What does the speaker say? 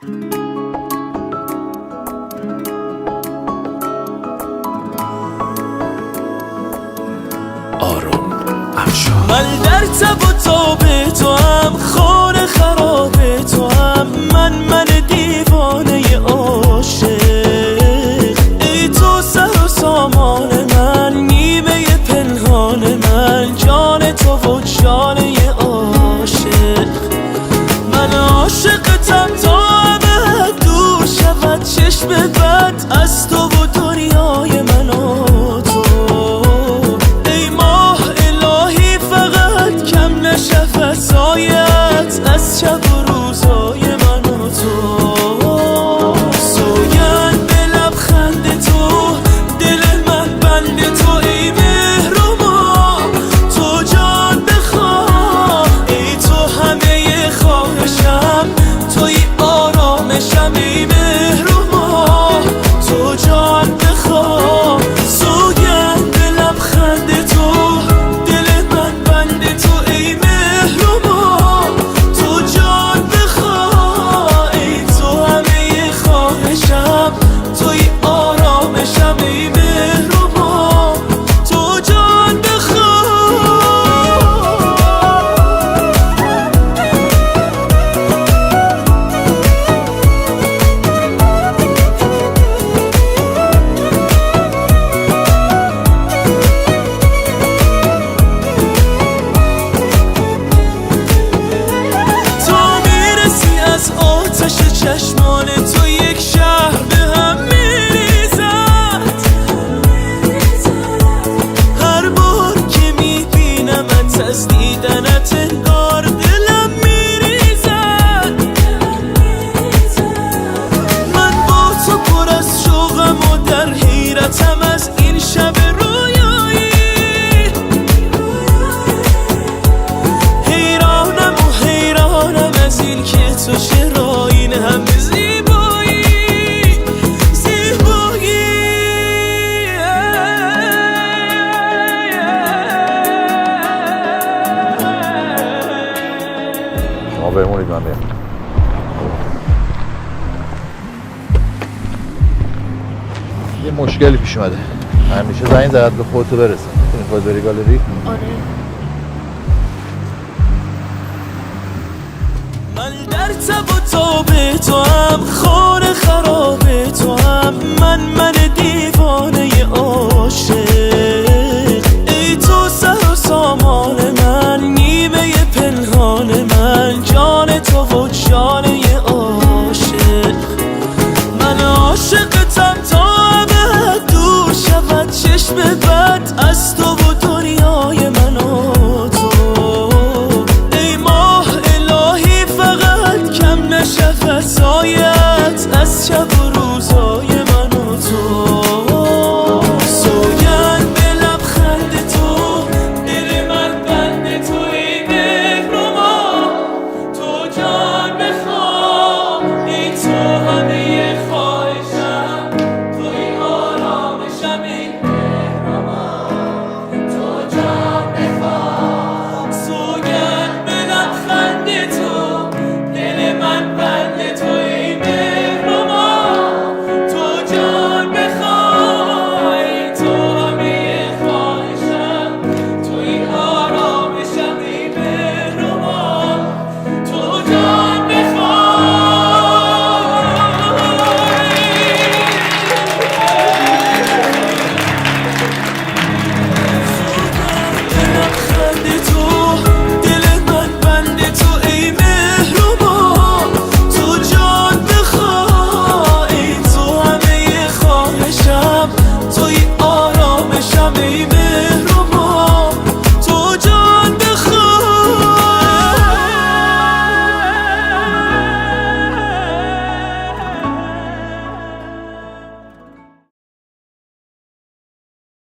من در تب و تاب تو هم، خانه خراب تو هم، من دیوانه عاشق. ای تو سر و سامان من، نیمه پنهان من، جان تو و جانه عاشق. من عاشقتم تا ابد دور شود چشم بد از تو و دنیای من و تو. سایت از شب و روزای من و تو. سوگند به لبخند تو، دل من بند تو. ای مهر و ما تو جان بخواه، ای تو همه خواهشم، توی آرامشم. ای مهر و ما تو جان بخواه. سوگند به لبخند تو، دل من بند تو. ای چشمان تو یک شهر به هم میریزد. هر بار که میبینمت از دیدنت انگار دلم میریزد. من با تو پر از شوقم و در حیرتم از این شب رویایی. حیرانم از این که تو چرا این همه زیبایی. شما بمونید من میام. یه مشکلی پیش اومده. همیشه زنگ زد به خودتو برسه. میتونی خود بری گالری؟ آره. من در تب و تاب تو هم، خانه خراب تو هم، من دیوانه عاشق. ای تو سر و سامان من، نیمه پنهان من، جان تو و جانه عاشق. من عاشقتم تا ابد دور شود چشم بد از تو و دنیای من و تو. سایت از شب و روز